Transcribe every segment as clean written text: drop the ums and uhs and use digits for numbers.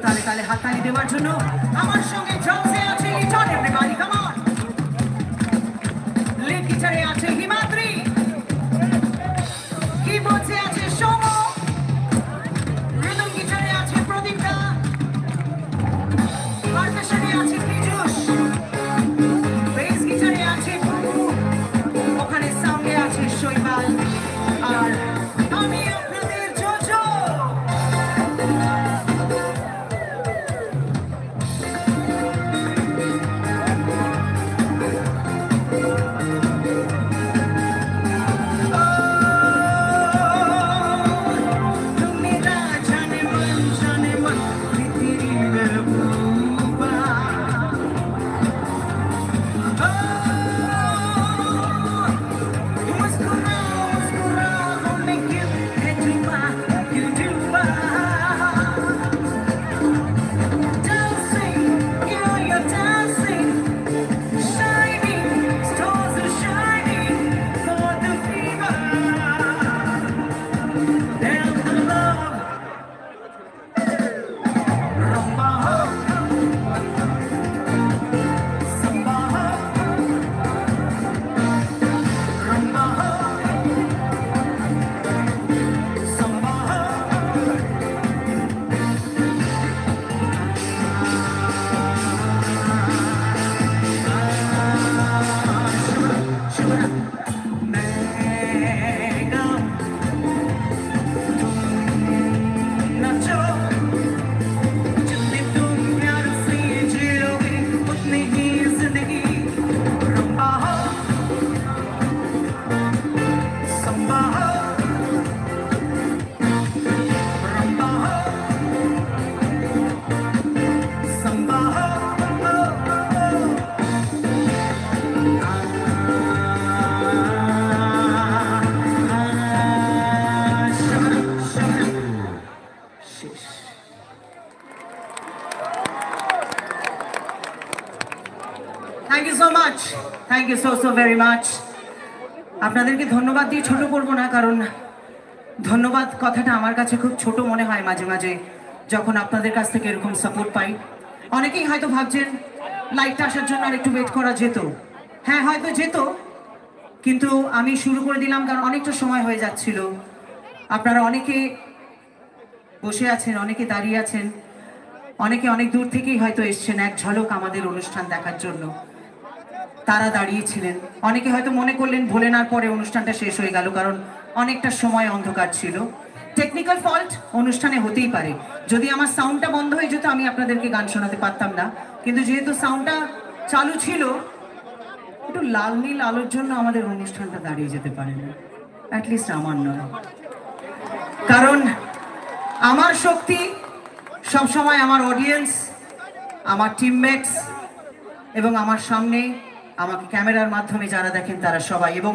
তালে তালে হাততালি দেওয়ার জন্য আমার সঙ্গে ড্রামসে আছে Liton, everybody come on. Lead গিটারে আছে হিমাদ্রি, কিবোর্ডে আছে সৌম, রিদম গিটারে আছে প্রদীপদা, পারকাশনে আছে পীযূষ, বেস গিটারে আছে বুবু, ওখানে সাউন্ডে আছে শৈবাল, আর আমি আপনাদের JoJo. Thank you so much. Thank you so very much. আপনাদেরকে ধন্যবাদ দিয়ে ছোট করব না, কারণ ধন্যবাদ কথাটা আমার কাছে খুব ছোট মনে হয় মাঝে মাঝে যখন আপনাদের কাছ থেকে এরকম সাপোর্ট পাই। অনেকেই হয়তো ভাবছেন লাইটটা আসার জন্য আর একটু ওয়েট করা যেত। হ্যাঁ, হয়তো যেত, কিন্তু আমি শুরু করে দিলাম কারণ অনেকটা সময় হয়ে যাচ্ছিল। আপনারা অনেকে বসে আছেন, অনেকে দাঁড়িয়ে আছেন, অনেকে অনেক দূর থেকেই হয়তো এসছেন এক ঝলক আমাদের অনুষ্ঠান দেখার জন্য। তারা দাঁড়িয়েছিলেন, অনেকে হয়তো মনে করলেন ভোলেনার পরে অনুষ্ঠানটা শেষ হয়ে গেল, কারণ অনেকটা সময় অন্ধকার ছিল। টেকনিক্যাল ফল্ট অনুষ্ঠানে হতেই পারে। যদি আমার সাউন্ডটা বন্ধ হয়ে যেত আমি আপনাদেরকে গান শোনাতে পারতাম না, কিন্তু যেহেতু সাউন্ডটা চালু ছিল, একটু লাল নীল আলোর জন্য আমাদের অনুষ্ঠানটা দাঁড়িয়ে যেতে পারে না, অ্যাটলিস্ট আমার নয়। কারণ আমার শক্তি সবসময় আমার অডিয়েন্স, আমার টিমমেটস এবং আমার সামনে আমাকে ক্যামেরার মাধ্যমে যারা দেখেন তারা সবাই, এবং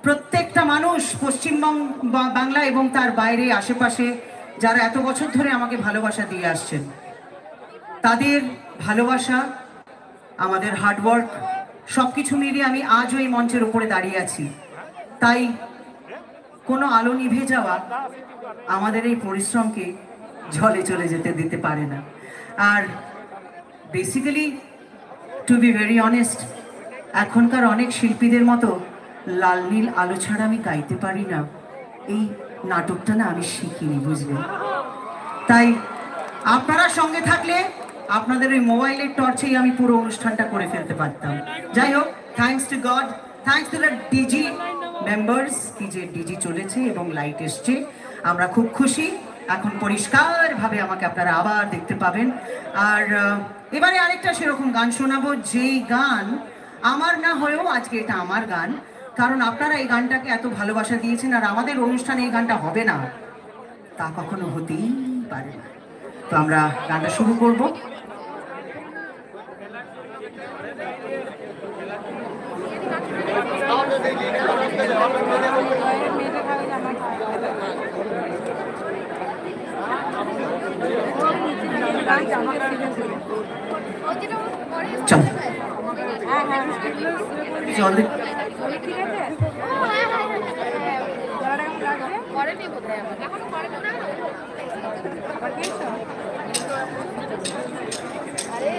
প্রত্যেকটা মানুষ পশ্চিমবঙ্গ বাংলা এবং তার বাইরে আশেপাশে যারা এত বছর ধরে আমাকে ভালোবাসা দিয়ে আসছেন, তাদের ভালোবাসা, আমাদের হার্ডওয়ার্ক সব কিছু মিলিয়ে আমি আজও এই মঞ্চের উপরে দাঁড়িয়ে আছি। তাই কোনো আলো নিভে যাওয়া আমাদের এই পরিশ্রমকে জলে চলে যেতে দিতে পারে না। আর basically to be very honest, এখনকার অনেক শিল্পীদের মতো লাল নীল আলো ছাড়া আমি গাইতে পারি না, এই নাটকটা না আমি শিখিনি, বুঝলেন? তাই আপনারা সঙ্গে থাকলে আপনাদের ওই মোবাইলের টর্চেই আমি পুরো অনুষ্ঠানটা করে ফেলতে পারতাম। যাই হোক, thanks to God, thanks to the DG members, কি যে ডিজি চলেছে এবং লাইট এসছে, আমরা খুব খুশি। এখন পরিষ্কারভাবে আমাকে আপনারা আবার দেখতে পাবেন। আর এবারে আরেকটা সেরকম গান শোনাবো, যেই গান আমার না হয়েও আজকে এটা আমার গান, কারণ আপনারা এই গানটাকে এত ভালোবাসা দিয়েছেন, আর আমাদের অনুষ্ঠানে এই গানটা হবে না তা কখনো হতেই পারে না। তো আমরা গানটা শুরু করব। চল জল করেনি বোধহয় আমাকে এখনো করেনি না আবার দিয়েছো আরে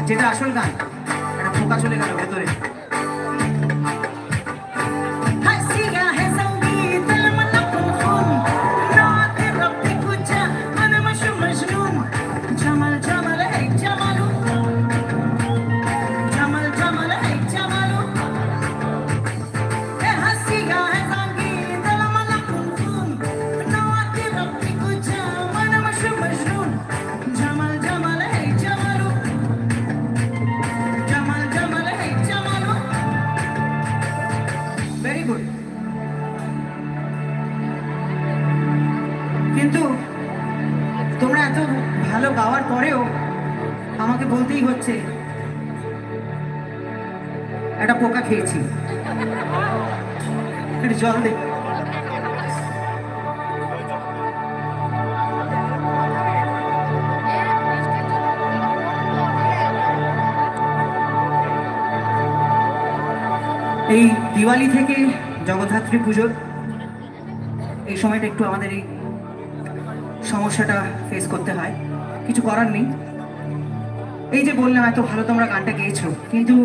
যেটা আসল গান একটা পোকা চলে গেল ভেতরে কিন্তু তোমরা এত ভালো গাওয়ার পরেও আমাকে বলতেই হচ্ছে একটা পোকা খেয়েছি জল দে এই দিওয়ালি থেকে জগদ্ধাত্রী পুজোর এই সময়টা একটু আমাদের এই সমস্যাটা ফেস করতে হয়, কিছু করার নেই। এই যে বললাম এত ভালো তোমরা গানটা গেয়েছো, কিন্তু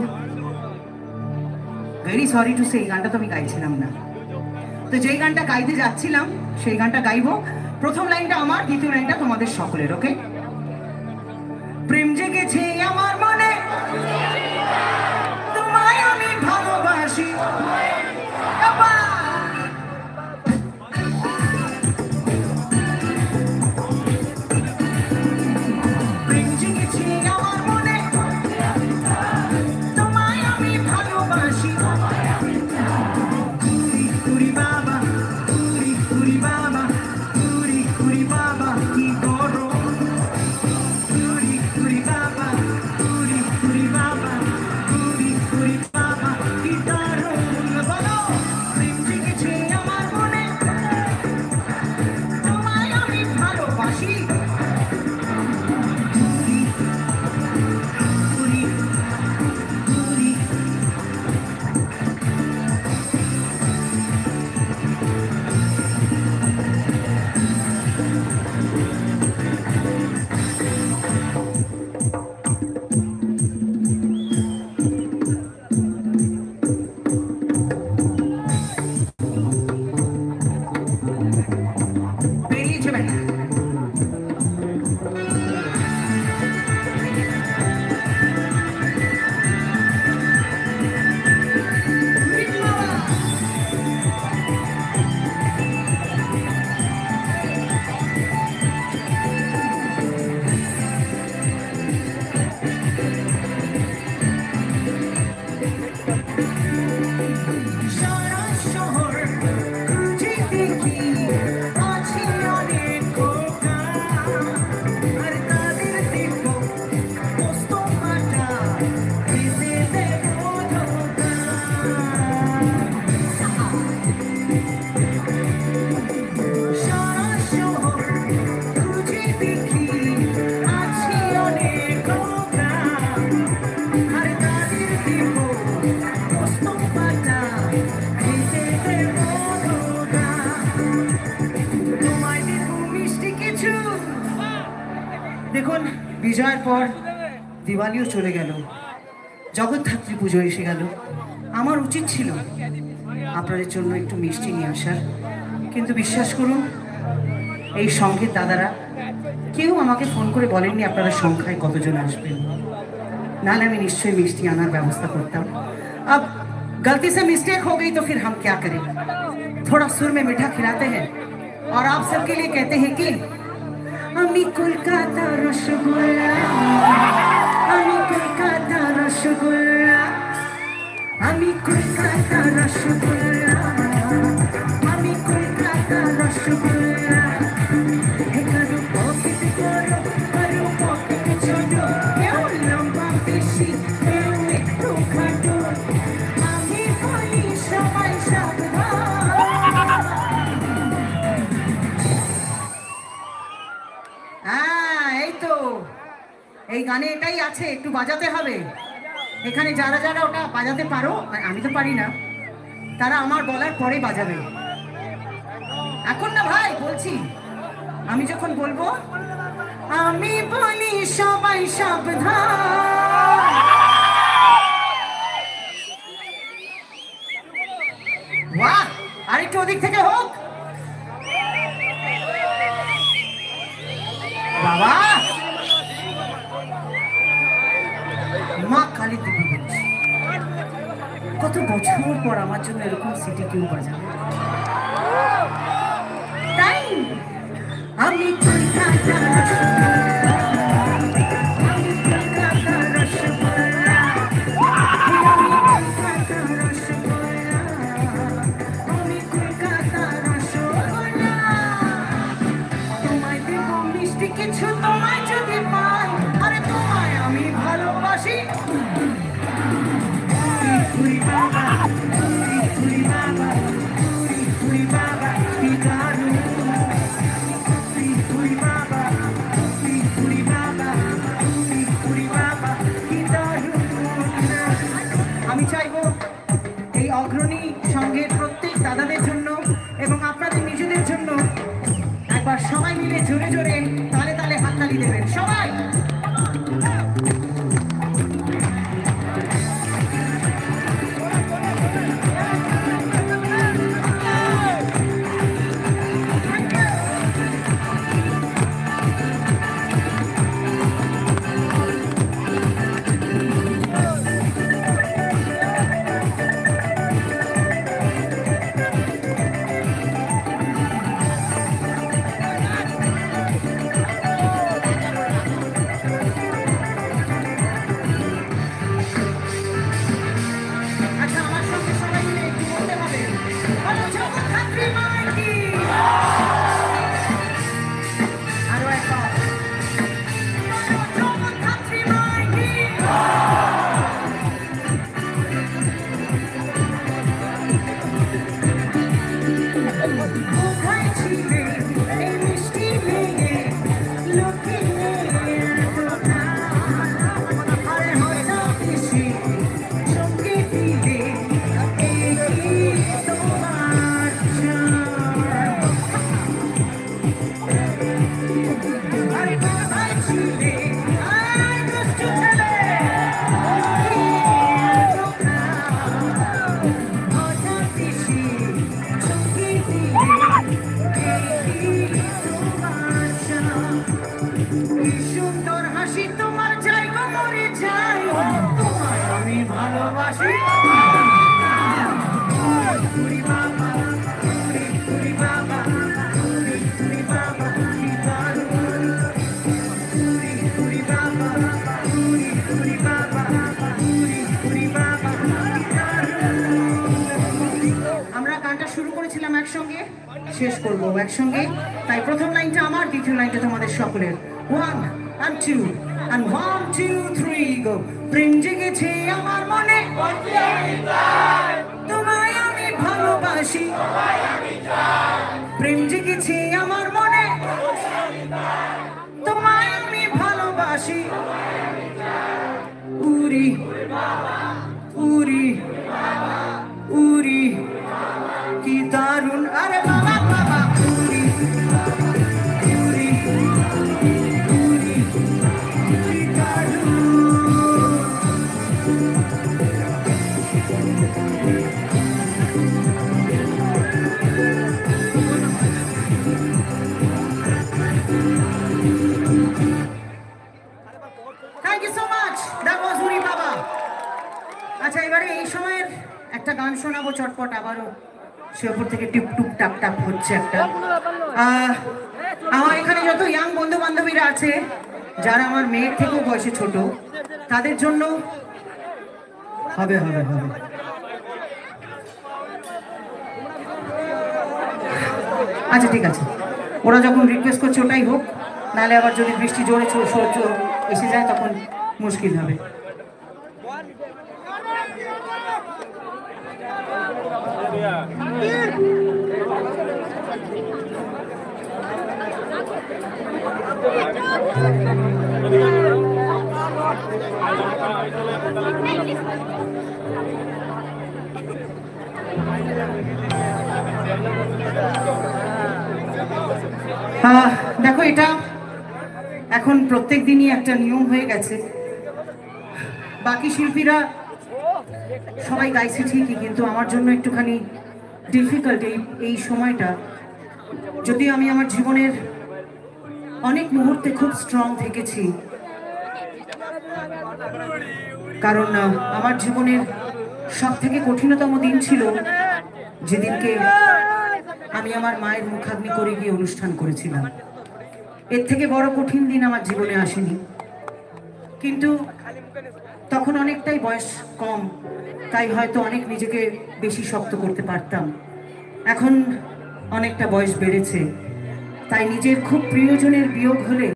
ভেরি সরি টু সে এই গানটা তো আমি গাইছিলাম না। তো যেই গানটা গাইতে যাচ্ছিলাম সেই গানটা গাইবো। প্রথম লাইনটা আমার, দ্বিতীয় লাইনটা তোমাদের সকলের। ওকে? প্রেম জেগেছে আমার মনে, তোমায় আমি ভালোবাসি। Baba, দেখুন, বিজয়ের পর দিওয়ালিও চলে গেল, জগদ্ধাত্রী পুজো এসে গেল। আমার উচিত ছিল আপনাদের জন্য একটু মিষ্টি নিয়ে আসার, কিন্তু বিশ্বাস করুন এই সঙ্গীত দাদারা কেউ আমাকে ফোন করে বলেননি আপনারা সংখ্যায় কতজন আসবেন, নাহলে আমি নিশ্চয়ই মিষ্টি আনার ব্যবস্থা করতাম। अब गलती से मिस्टेक हो गई तो फिर हम क्या करें, थोड़ा सुर में मीठा खिलाते हैं और आप सबके लिए कहते हैं कि আমি কলকাতা রসগোল্লা, আমি কলকাতা রসগোল্লা, আমি কলকাতা রসগোল্লা, আমি কলকাতা রসগোল্লা। কারো পকেট বড়, কারো পকেট ছোট, কেউ লম্বা বেশি, কেউ একটু খাটো, আমি বলি সবাই সাবধান। এই তো এই গানে এটাই আছে, একটু বাজাতে হবে। এখানে যারা যারা ওটা বাজাতে পারো, আমি তো পারি না, তারা আমার বলার পরে বাজাবে। এখন না ভাই বলছি, আমি যখন বলবো আমি বলি সবাই সাবধান। বাহ, আরেকটু ওদিক থেকে হোক বাবা। মা কালী দিদি বলছি, কত বছর পর আমার জন্য এরকম সিটি কেউ বাজাবে। তাই আমি কলকাতা রসগোল্লা, আমি কলকাতা রসগোল্লা, তোমায় দেব মিষ্টি কিছু, তোমায় যদি পাই, আরে তোমায় আমি ভালোবাসি। পুরি বাবা, পুরি বাবা, পুরি বাবা, কি দারুণ, পুরি বাবা, পুরি বাবা, পুরি বাবা, কি দারুণ। আমি চাইবো এই অগ্রণী সংঘের প্রত্যেক দাদাদের জন্য এবং আপনাদের নিজেদের জন্য একবার সবাই মিলে জোরে জোরে তালে তালে হাততালি দেবেন সবাই। সুন্দর হাসি তোমার জায়গা মরে যাই, তোমায় আমি ভালোবাসি। পুরি বাবা, পুরি বাবা, পুরি বাবা, কি দারুণ, পুরি বাবা, পুরি বাবা, পুরি বাবা, কি দারুণ। আমরা গানটা শুরু করেছিলাম একসঙ্গে, শেষ করবো একসঙ্গে, তাই প্রথম লাইনটা আমার, দ্বিতীয় লাইনটা তোমাদের সকলের। 1 and 2 and 1 2 3 go। প্রেম জেগেছে আমার মনে, তোমায় আমি ভালোবাসি, প্রেম জেগেছে আমার মনে, তোমায় আমি ভালোবাসি। উরি উরি উরি, কি দারুণ, আরে বাবা বাবা, উরি উরি উরি শোনাবো চটপট, আবারও সে ওপর থেকে টিপ টুপ টাপ টাপ হচ্ছে একটা। আমার এখানে যত ইয়াং বন্ধু বান্ধবীরা আছে, যারা আমার মেয়ের থেকেও বয়সে ছোট, তাদের জন্য হবে হবে হবে। আচ্ছা ঠিক আছে, ওরা যখন রিকোয়েস্ট করছে ওটাই হোক, নাহলে আবার যদি বৃষ্টি জোরে এসে যায় তখন মুশকিল হবে। দেখো, এটা এখন প্রত্যেক দিনই একটা নিয়ম হয়ে গেছে। বাকি শিল্পীরা সবাই গাইছে ঠিকই, কিন্তু আমার জন্য একটুখানি ডিফিকাল্ট এই সময়টা। যদিও আমি আমার জীবনের অনেক মুহূর্তে খুব স্ট্রং থেকেছি, কারণ আমার জীবনের সব থেকে কঠিনতম দিন ছিল যেদিনকে আমি আমার মায়ের মুখাগ্নি করে গিয়ে অনুষ্ঠান করেছিলাম। এর থেকে বড় কঠিন দিন আমার জীবনে আসেনি, কিন্তু তখন অনেকটাই বয়স কম, তাই হয়তো অনেক নিজেকে বেশি শক্ত করতে পারতাম। এখন অনেকটা বয়স বেড়েছে, তাই নিজের খুব প্রিয়জনের বিয়োগ হলে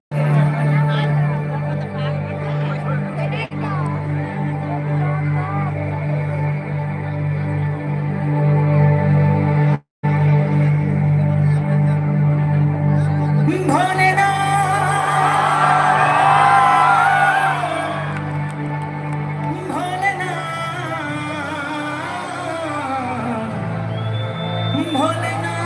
ভোলে না, ভোলে না, ভোলে না,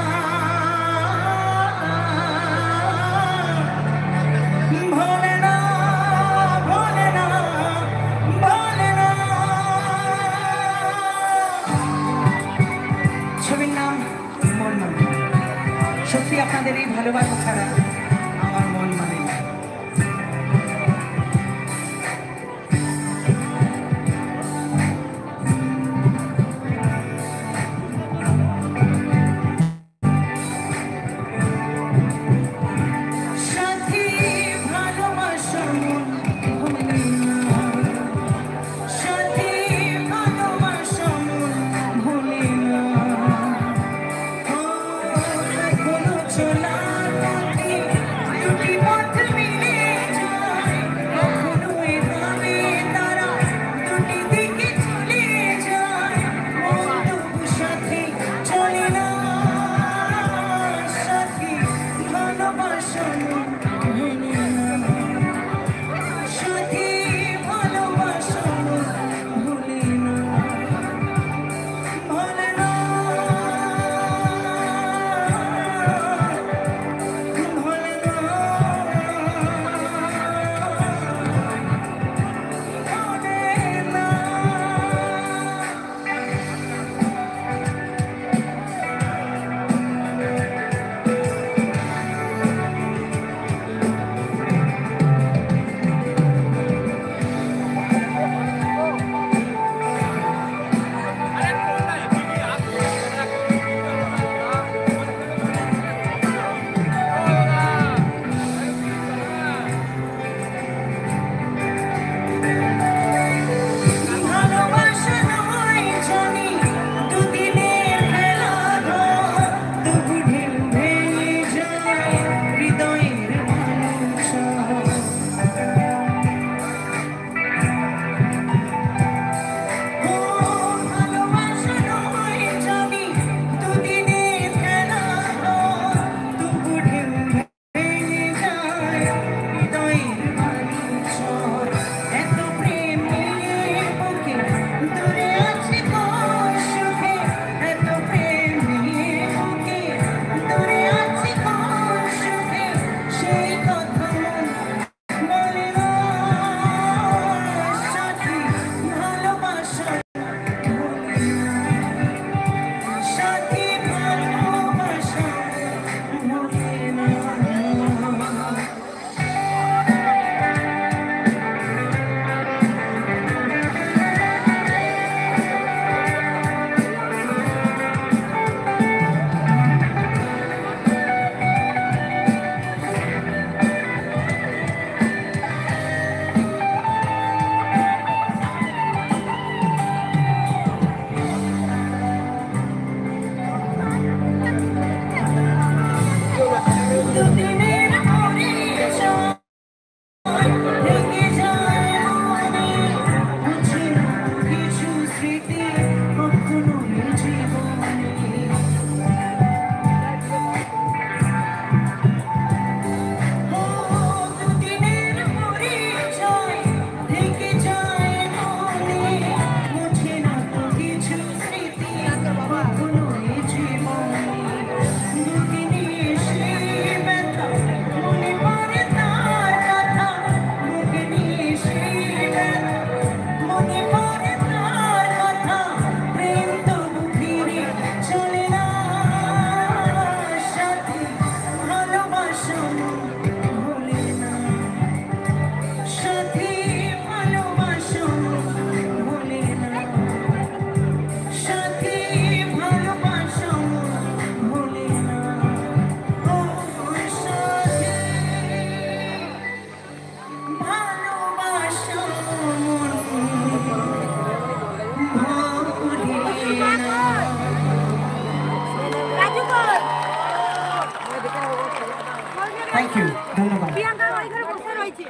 ধন্যবাদ। প্রিয়াঙ্কা ওইখানে বসে রয়েছে।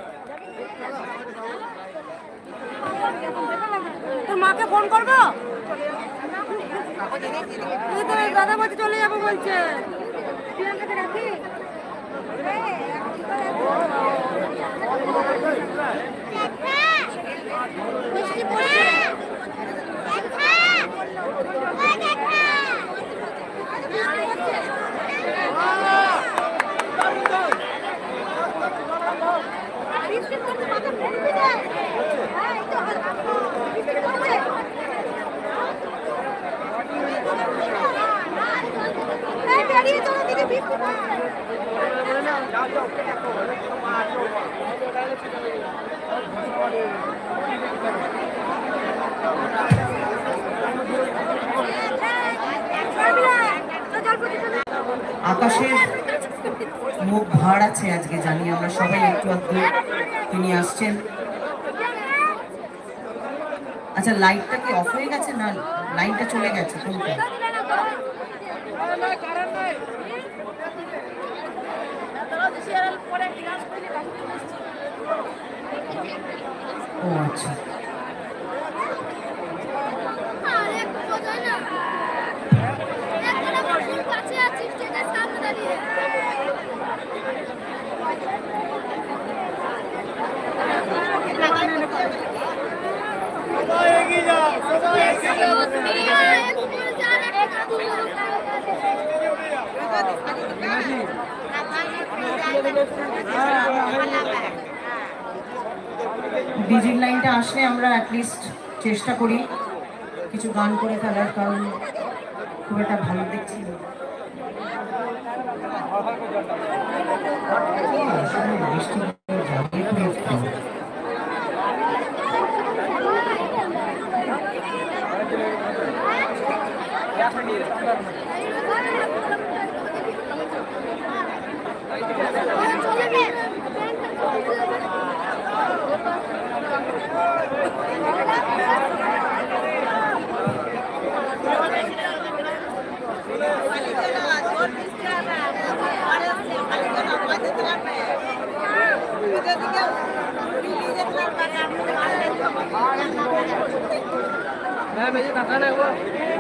তোর মাকে ফোন করবো? দাদা বলছে চলে যাবো বলছে। প্রিয়াঙ্কাকে রাখি। বৃষ্টি পড়ছে। আকাশের মুখ ভার আছে আজকে, জানি আমরা সবাই একটু আধটু তিনি আসছেন। আচ্ছা, লাইটটা কি অফ হয়ে গেছে না লাইনটা চলে গেছে কোনটা? ও আচ্ছা, ডিজিট লাইনটা আসলে আমরা অ্যাটলিস্ট চেষ্টা করি কিছু গান করে ফেলার, কারণ খুব একটা ভালো দেখছি না। বৃষ্টি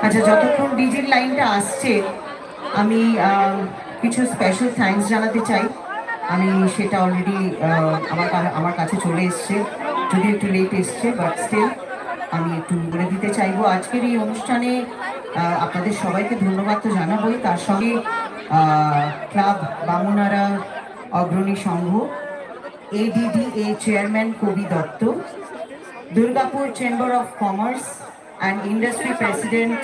আচ্ছা, যতক্ষণ ডিজির লাইনটা আসছে আমি কিছু স্পেশাল থ্যাঙ্কস জানাতে চাই। আমি সেটা অলরেডি আমার কাছে চলে এসছে, যদি একটু লেট এসছে, বাট স্টিল আমি একটু বলে দিতে চাইবো। আজকের এই অনুষ্ঠানে আপনাদের সবাইকে ধন্যবাদ তো জানাবোই, তার সঙ্গে ক্লাব বামুনারা অগ্রণী সংঘ, ADDA চেয়ারম্যান কবি Dutta, Durgapur chamber of commerce and Industry President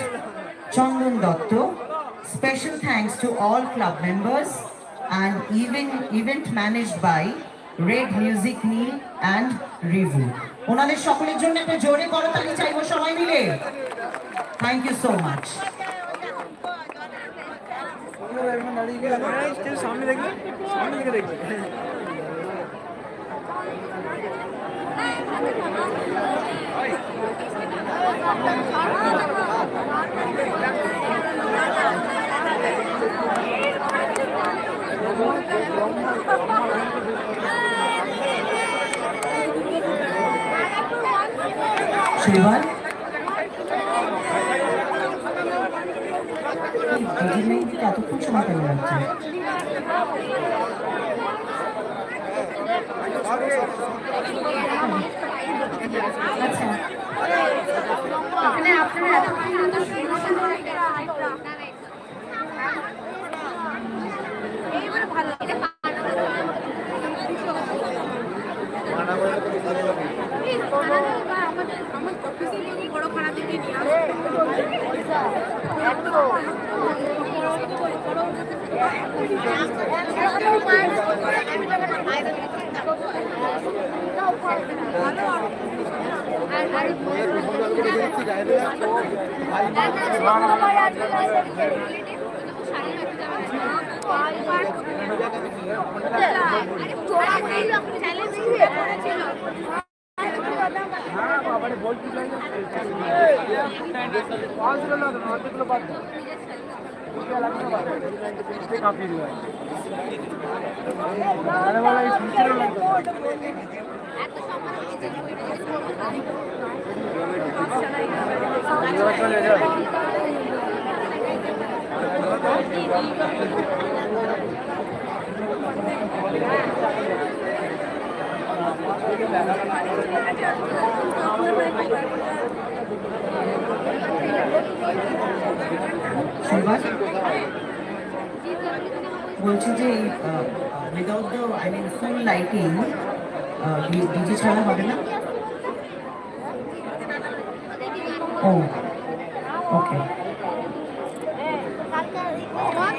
Chandan Dotto. Special thanks to all club members and event managed by Red Music Meal and Revu. ওনাদের সকলের জন্য একটা জোরে করতালি চাইবো সবাই মিলে। Thank you so much. সামনে দেখবে, সামনে দিকে দেখবে। Shivan? এতক্ষণ সময় কেন লাগছে? আচ্ছা, এখানে আপনারা काफी हुआ आने वाला ये फ्यूचर বলছি যে without the I mean full lighting DJ ছাড়া হবে না? ও ওকে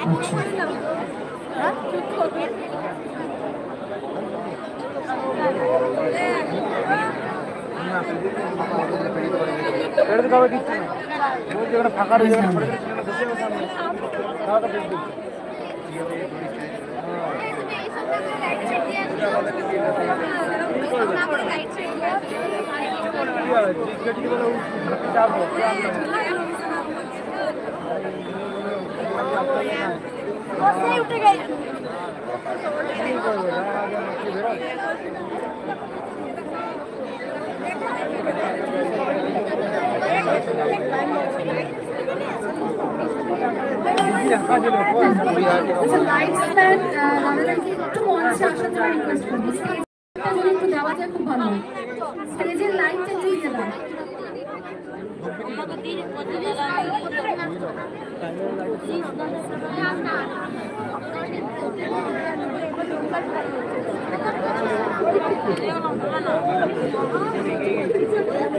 আচ্ছা कब दिखते हैं वो जो फाँका रहे उठे गई খুব ভালো স্টেজের লাইটটা জ্বলিয়ে দাও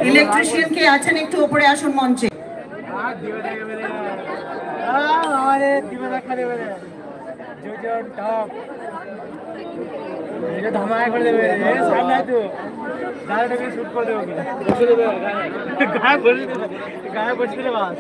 ইলেকট্রিশিয়ান কে আছেন একটু উপরে আসুন মঞ্চে। हमारे दिमाग खड़े हुए जो टॉप ये धमाका कर देवे ये सामने तू गाड़ी में शूट कर देओगे बस देवे गाय बच दे बस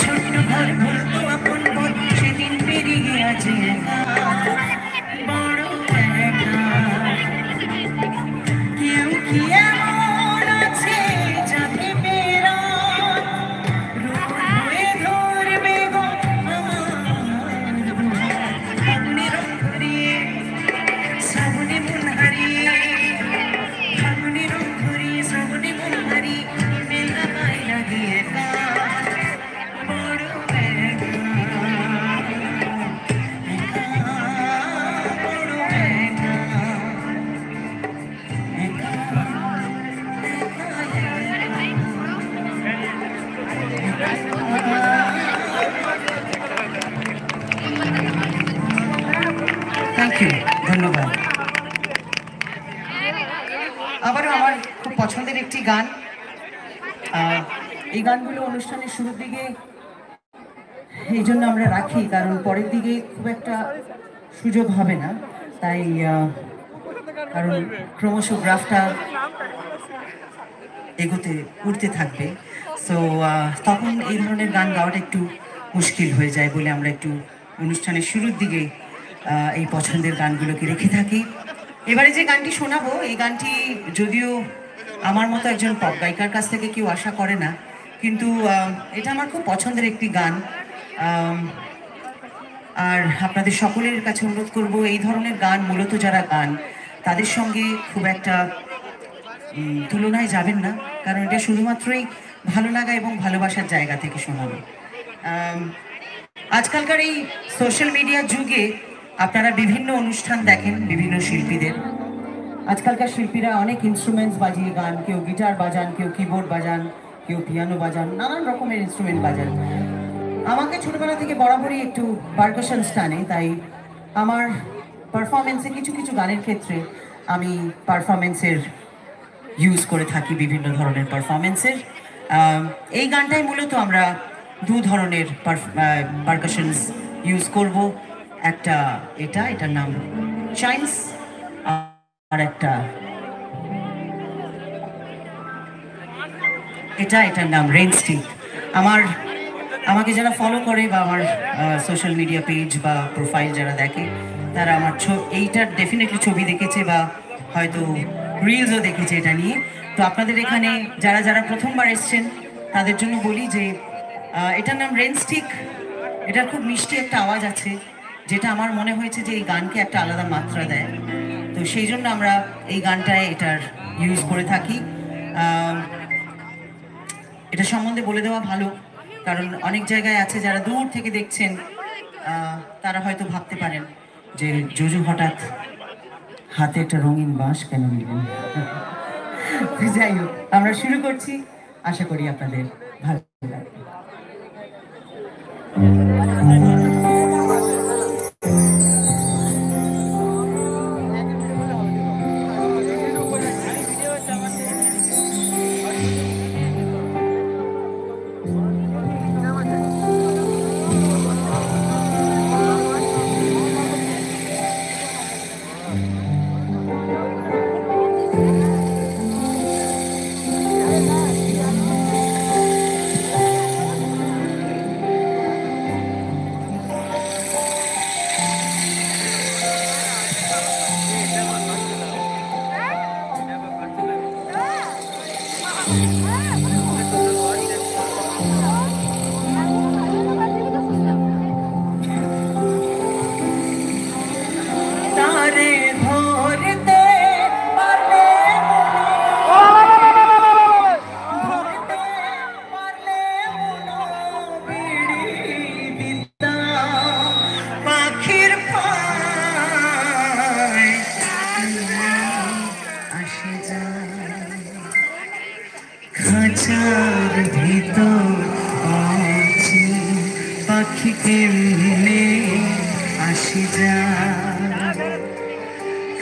ছোট্ট ঘর বলতো আপন বোন সেদিন পেরিয়ে আছে বড় একা কেউ কি এমন আছে যাকে মেরা রূপ হয়ে ধরবে গো আমার রং ধরিয়ে শ্রাবণে মন হারিয়ে ফাগুনে রং ধরিয়ে শ্রাবণে মন হারিয়ে মেলা বাইরা দিয়ে থ্যাংক ইউ, ধন্যবাদ। আবারও আমার খুব পছন্দের একটি গান, এই গানগুলো অনুষ্ঠানের শুরুর দিকে এই জন্য আমরা রাখি কারণ পরের দিকে খুব একটা সুযোগ হবে না, তাই কারণ ক্রমশ গ্রাফটা এগোতে উঠতে থাকবে, সো তখন এই ধরনের গান গাওয়াটা একটু মুশকিল হয়ে যায় বলে আমরা একটু অনুষ্ঠানের শুরুর দিকে এই পছন্দের গানগুলোকে রেখে থাকি। এবারে যে গানটি শোনাবো এই গানটি যদিও আমার মতো একজন পপ গায়িকার কাছ থেকে কেউ আশা করে না, কিন্তু এটা আমার খুব পছন্দের একটি গান। আর আপনাদের সকলের কাছে অনুরোধ করব এই ধরনের গান মূলত যারা গান তাদের সঙ্গে খুব একটা তুলনায় যাবেন না, কারণ এটা শুধুমাত্রই ভালো লাগা এবং ভালোবাসার জায়গা থেকে শোনানো। আজকালকার এই সোশ্যাল মিডিয়ার যুগে আপনারা বিভিন্ন অনুষ্ঠান দেখেন বিভিন্ন শিল্পীদের। আজকালকার শিল্পীরা অনেক ইনস্ট্রুমেন্টস বাজিয়ে গান, কেউ গিটার বাজান, কেউ কিবোর্ড বাজান, কেউ পিয়ানো বাজান, নানান রকমের ইনস্ট্রুমেন্ট বাজান। আমাকে ছোটবেলা থেকে বরাবরই একটু পারকাশনস টানে, তাই আমার পারফরমেন্সে কিছু কিছু গানের ক্ষেত্রে আমি পারফরমেন্সের ইউজ করে থাকি, বিভিন্ন ধরনের পারফরমেন্সের। এই গানটাই মূলত আমরা দু ধরনের পারকাশনস ইউজ করব, একটা এটার নাম চাইমস আর একটা এটার নাম রেইন স্টিক। আমার আমাকে যারা ফলো করে বা আমার সোশ্যাল মিডিয়া পেজ বা প্রোফাইল যারা দেখে তারা আমার এইটার ডেফিনেটলি ছবি দেখেছে বা হয়তো রিলসও দেখেছে এটা নিয়ে। তো আপনাদের এখানে যারা যারা প্রথমবার এসছেন তাদের জন্য বলি যে এটার নাম রেনস্টিক। এটার খুব মিষ্টি একটা আওয়াজ আছে যেটা আমার মনে হয়েছে যে এই গানকে একটা আলাদা মাত্রা দেয়। তো সেই জন্য আমরা এই গানটায় এটার ইউজ করে থাকি। এটা সম্বন্ধে বলে দেওয়া ভালো, কারণ অনেক জায়গায় আছে যারা দূর থেকে দেখছেন তারা হয়তো ভাবতে পারেন যে জুজু হঠাৎ হাতে একটা রঙিন বাঁশ কেন নিলেন। যাই হোক, আমরা শুরু করছি, আশা করি আপনাদের ভালো লাগবে। খাঁচার ভিতর আছি পাখি কেমনে আসি যা,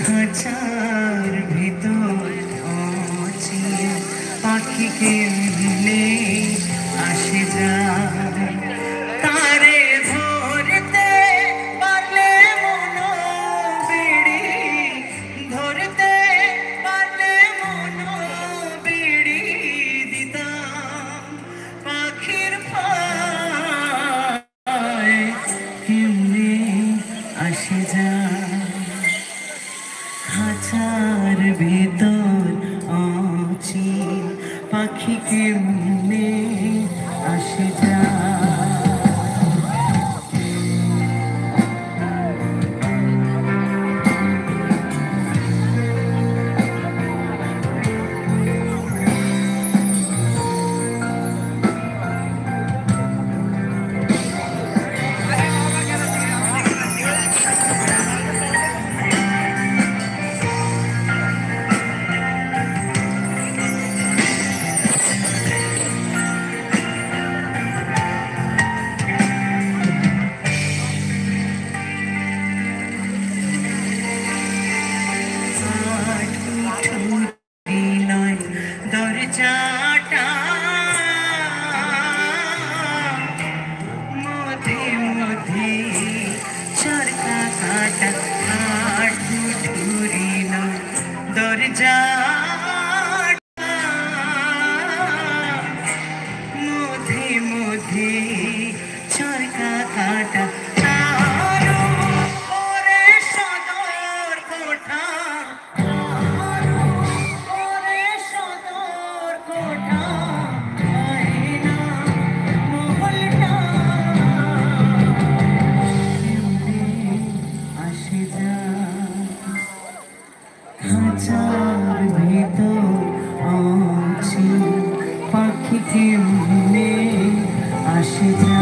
খাঁচার ভিতর আছি পাখি কেমনে আসি যা, তারে ধরতে পারলে মন বিড়ি, ধরতে পারলে মন বিড়ি দিতাম পাখির পায় কেমনে আসে যা, খাঁচার ভেতর আছি পাখি কেমনে আসে যা। দরজাটা মধ্যে মধ্যে সরকা কাটা আর ঠুরি নয়, দরজা মধ্যে মধ্যে সরকা কাটা খাঁচার ভিতর আছি পাখি কেমনে আসে যা।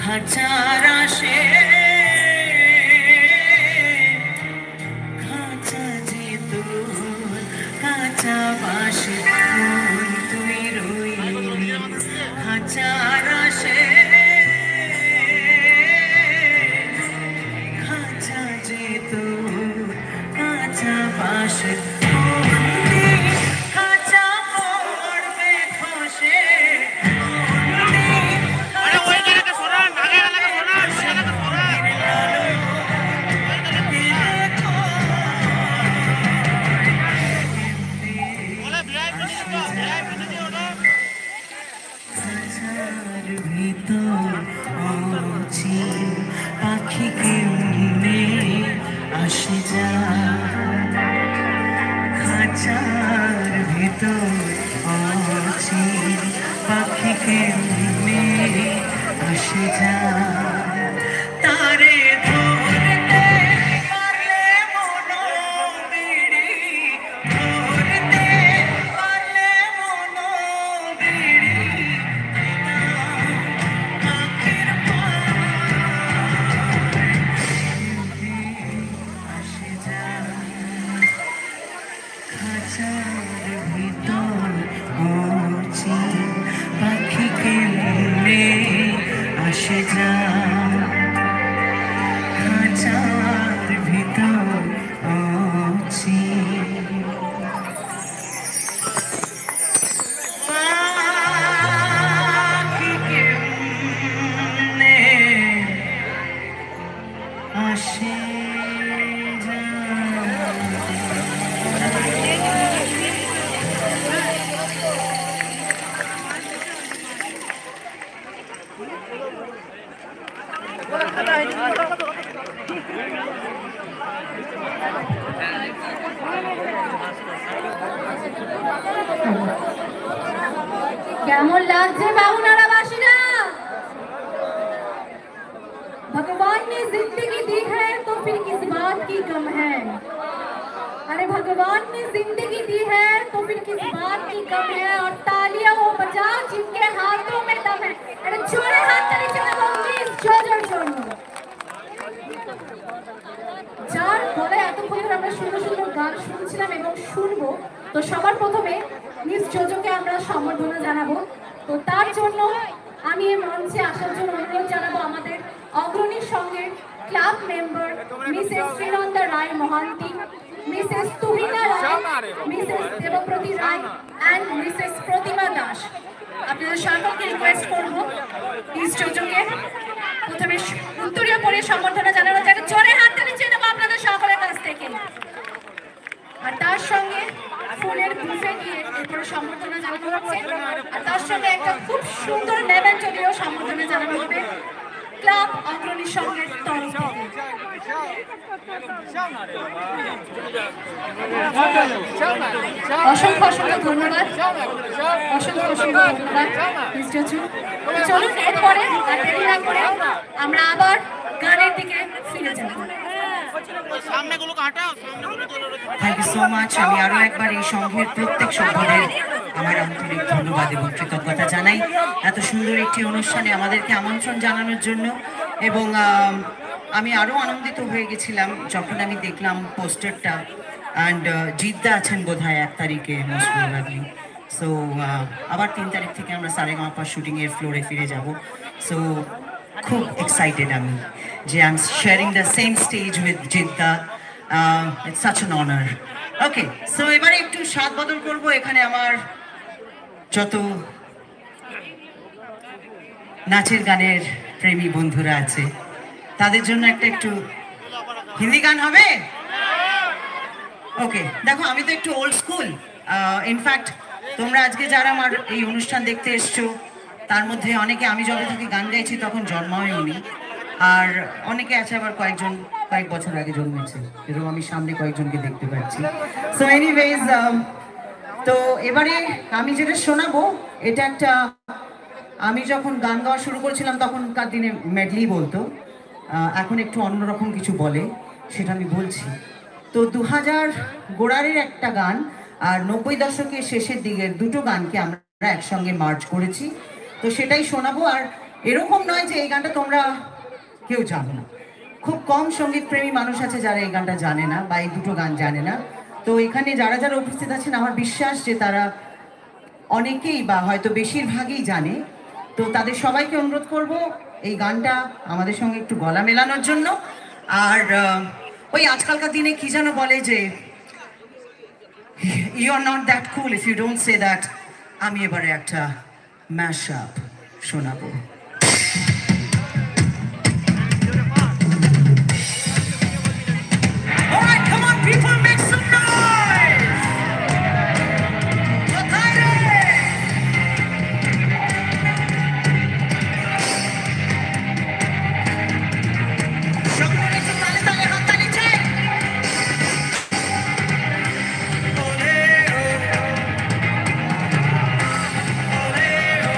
খাঁচার আসে খাঁচা যে তোর কাঁচা বাসে তুই রইলি খাঁচার আসে খাঁচা যে তোর কাঁচা বাসে খাঁচা পড়বে খসে পাখি কেমনে আসে যা খাঁচার ভিতর অচিন পাখি কেমনে আসে যা তারে ধরতে পারলে মনোবিড়ি ধরতে পারলে মনোবিড়ি পাখির আসে যা খাঁচার ভিতর অচিন পাখি কেমনে আসে যা খাঁচার ভিতর অচিন পাখি কেমনে আসে যা কেমন লাগছে বাবুনারা বাসীরা? भगवान ने जिंदगी दी है तो फिर किस बात की कम है? अरे भगवान ने जिंदगी दी है तो फिर किस बात की कम है? और तालियां वो बजाओ जिनके हाथों में दम है। अरे जोरे हाथ ताली चलाओ प्लीज, जोर जोर जोर। যার গলায় এতক্ষণ ধরে আমরা সুন্দর সুন্দর গান শুনছিলাম এবং শুনবো, তো সবার প্রথমে মিস জোজোকে আমরা সম্বর্ধনা জানাবো। তো তার জন্য আমি এই মঞ্চে আসার জন্য অনুরোধ জানাবো আমাদের অগ্রণী সঙ্গের club member Mrs Srinanda Roy Mohanty, Mrs Tuhina Roy, Mrs Debaprati Roy and Mrs Pratima Das. আপনাদের সকলকে রিকোয়েস্ট করবো মিস জোজোকে প্রথমে উত্তরীয় পরে সম্বর্ধনা জানানোর জন্য জোরে হাততালি চেয়ে নেবো আপনাদের সকলের কাছ থেকে। আর তার সঙ্গে ফুলের বুফে দিয়ে এরপরে সম্বর্ধনা জানানো হচ্ছে। আর তার সঙ্গে একটা খুব সুন্দর মেমেন্টো দিয়েও সম্বর্ধনা জানানো হবে ক্লাব অগ্রণী সঙ্গের তরফ থেকে। অসংখ্য অসংখ্য ধন্যবাদ, অসংখ্য অসংখ্য ধন্যবাদ মিস জোজো। চলুন এরপরে আর দেরি না করে আমরা আবার গানের দিকে ফিরে যাব। Thank you so much. আমি আরো একবার এই সংঘের প্রত্যেক সভ্যদের আমার আন্তরিক ধন্যবাদ এবং কৃতজ্ঞতা জানাই এত সুন্দর একটি অনুষ্ঠানে আমাদেরকে আমন্ত্রণ জানানোর জন্য। এবং আমি আরো আনন্দিত হয়ে গেছিলাম যখন আমি দেখলাম পোস্টারটা। অ্যান্ড জিদ্দা আছেন বোধহয় 1 তারিখে মোস্ট প্রবাবলি। সো আবার 3 তারিখ থেকে আমরা সারেগামাপা শুটিংয়ের ফ্লোরে ফিরে যাব। সো খুব এক্সাইটেড আমি যে I am sharing the same stays with Jeddah. It's such an honour. Okay, so এবারে একটু স্বাদ বদল করবো। এখানে আমার যত নাচের গানের প্রেমী বন্ধুরা আছে তাদের জন্য একটু হিন্দি গান হবে। ওকে, দেখো আমি তো একটু ওল্ড স্কুল। ইনফ্যাক্ট তোমরা আজকে যারা আমার এই অনুষ্ঠান দেখতে এসছো তার মধ্যে অনেকে আমি যবে থেকে গান গাইছি তখন জন্ম হয়নি, আর অনেকে আছে আবার কয়েক বছর আগে জন্মেছে, এরকম আমি সামনে কয়েকজনকে দেখতে পাচ্ছি। সো এনিওয়েজ, তো এবারে আমি যেটা শোনাবো এটা একটা, আমি যখন গান গাওয়া শুরু করেছিলাম তখনকার দিনে মেডলি বলতো, এখন একটু অন্যরকম কিছু বলে, সেটা আমি বলছি। তো 2000 গোড়ারের একটা গান আর 90 দশকের শেষের দিকের দুটো গানকে আমরা একসঙ্গে মার্জ করেছি, তো সেটাই শোনাবো। আর এরকম নয় যে এই গানটা তোমরা কেউ জানো না। খুব কম সঙ্গীত প্রেমী মানুষ আছে যারা এই গানটা জানে না বা এই দুটো গান জানে না। তো এখানে যারা যারা উপস্থিত আছেন আমার বিশ্বাস যে তারা অনেকেই বা হয়তো বেশিরভাগই জানে। তো তাদের সবাইকে অনুরোধ করব এই গানটা আমাদের সঙ্গে একটু গলা মেলানোর জন্য। আর ওই আজকালকার দিনে কি যেন বলে যে you are not that cool if you don't say that. আমি এবারে একটা ম্যাশ আপ শোনাবো। Alright, come on people, make some noise! কোথায় রে? সকলে একটু তালে তালে হাততালি চাই। ওলে ও, ওলে ও,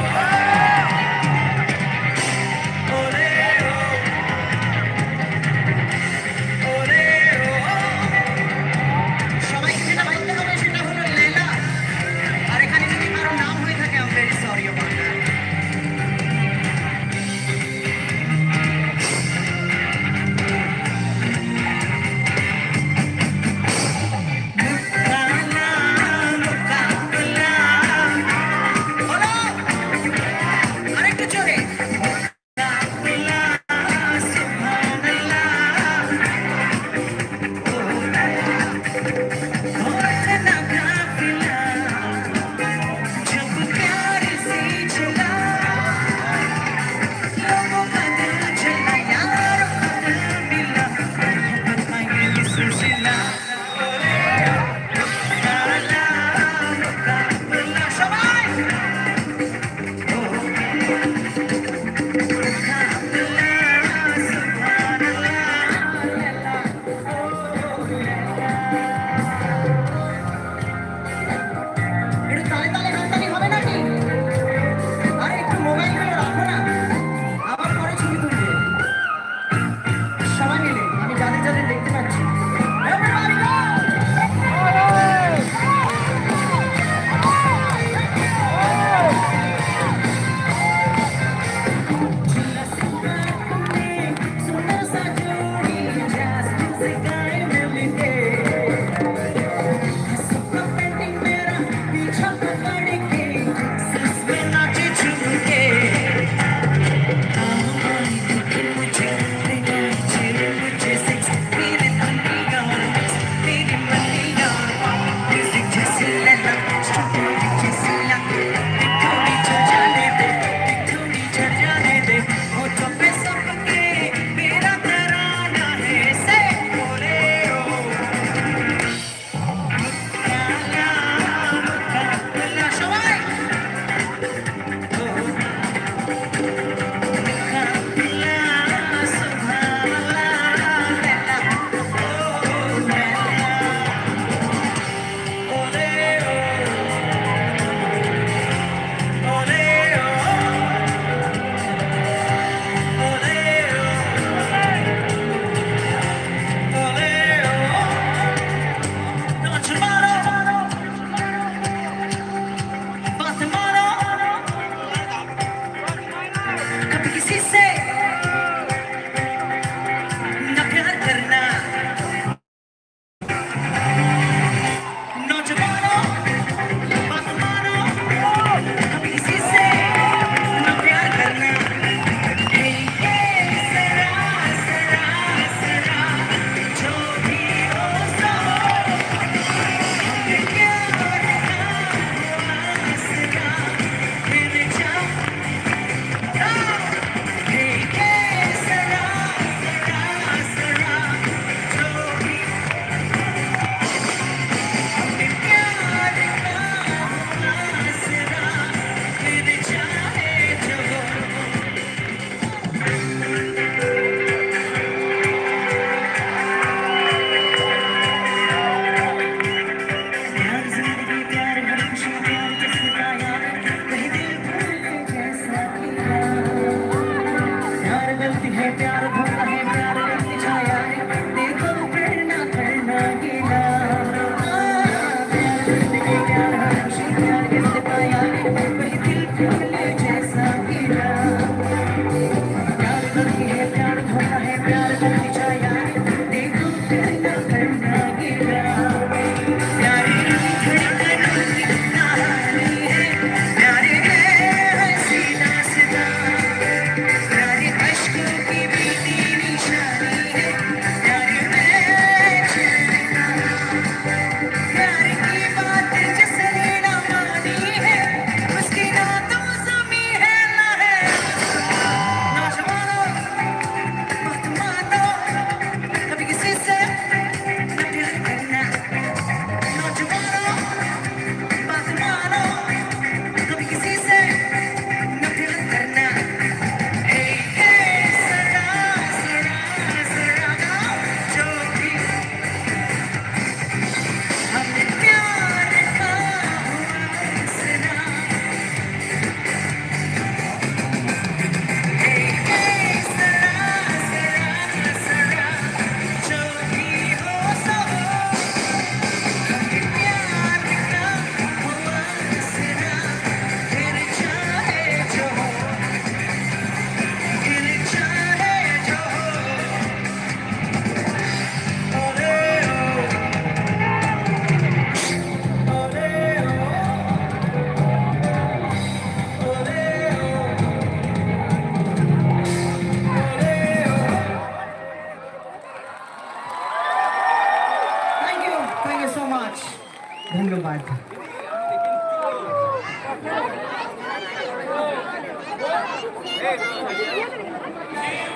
ধন্যবাদ।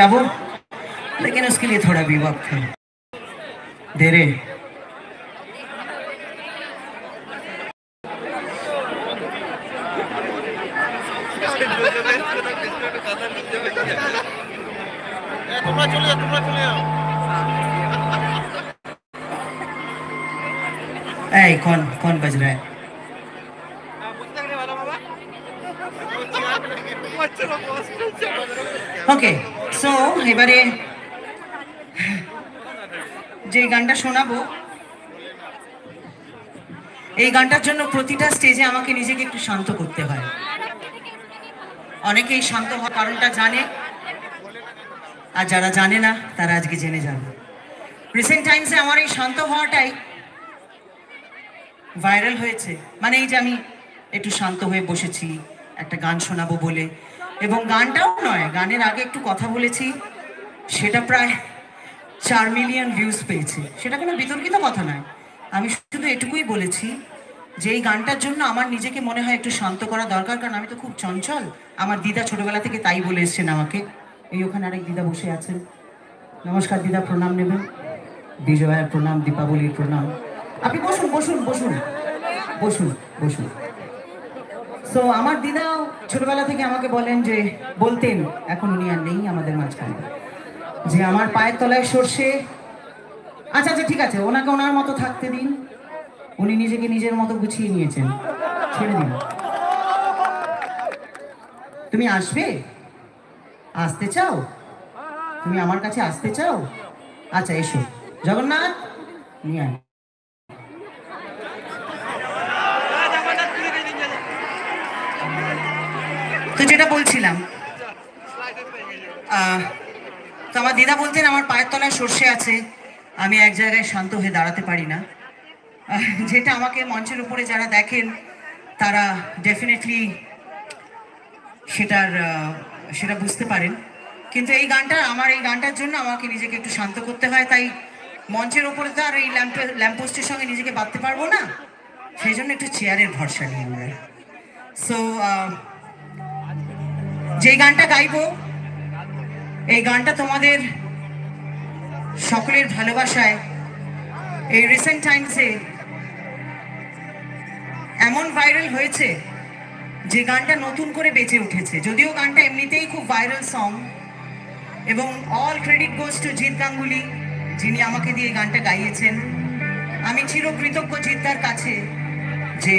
अब लेकिन उसके लिए थोड़ा भी वक्त है, दे रहे। ऐ कौन कौन बज रहा है? ওকে, সো এবারে যে গানটা শোনাবো, এই গানটার জন্য প্রতিটা স্টেজে আমাকে নিজেকে একটু শান্ত করতে হয়। অনেকেই শান্ত হওয়ার কারণটা জানে, আর যারা জানে না তারা আজকে জেনে যাবে। রিসেন্ট টাইমসে আমার এই শান্ত হওয়াটাই ভাইরাল হয়েছে। মানে এই যে আমি একটু শান্ত হয়ে বসেছি একটা গান শোনাবো বলে, এবং গানটাও নয়, গানের আগে একটু কথা বলেছি, সেটা প্রায় 4 মিলিয়ন ভিউজ পেয়েছে। সেটা কোনো বিতর্কিত কথা নয়, আমি শুধু এটুকুই বলেছি যে এই গানটার জন্য আমার নিজেকে মনে হয় একটু শান্ত করা দরকার, কারণ আমি তো খুব চঞ্চল। আমার দিদা ছোটবেলা থেকে তাই বলে এসছেন আমাকে। এই ওখানে আরেক দিদা বসে আছেন, নমস্কার দিদা, প্রণাম নেবেন। বিজয়ার প্রণাম, দীপাবলির প্রণাম। আপনি বসুন বসুন বসুন বসুন বসুন। সো আমার দিদাও ছোটবেলা থেকে আমাকে বলেন যে, বলতেন, এখন উনি আর নেই আমাদের মাঝখানে, যে আমার পায়ের তলায় সর্ষে। আচ্ছা আচ্ছা ঠিক আছে, ওনাকে ওনার মতো থাকতে দিন, উনি নিজেকে নিজের মতো গুছিয়ে নিয়েছেন, ছেড়ে দিন। তুমি আসবে? আসতে চাও? তুমি আমার কাছে আসতে চাও? আচ্ছা এসো, জগন্নাথ নিয়ে আয়। তো যেটা বলছিলাম, তো আমার দিদা বলতেন আমার পায়ের তলায় সর্ষে আছে, আমি এক জায়গায় শান্ত হয়ে দাঁড়াতে পারি না। যেটা আমাকে মঞ্চের উপরে যারা দেখেন তারা ডেফিনেটলি সেটা বুঝতে পারেন। কিন্তু এই গানটা, আমার এই গানটার জন্য আমাকে নিজেকে একটু শান্ত করতে হয়, তাই মঞ্চের উপরে তো আর এই ল্যাম্পপোস্টের সঙ্গে নিজেকে বাঁধতে পারবো না, সেই জন্য একটু চেয়ারের ভরসা নিয়ে আমরা। সো যে গানটা গাইবো, এই গানটা তোমাদের সকলের ভালোবাসায় এই রিসেন্ট টাইমসে এমন ভাইরাল হয়েছে যে গানটা নতুন করে বেঁচে উঠেছে। যদিও গানটা এমনিতেই খুব ভাইরাল সং, এবং all credit goes to Jeet Ganguly, যিনি আমাকে দিয়ে গানটা গাইয়েছেন। আমি চিরকৃতজ্ঞ জিৎদার কাছে যে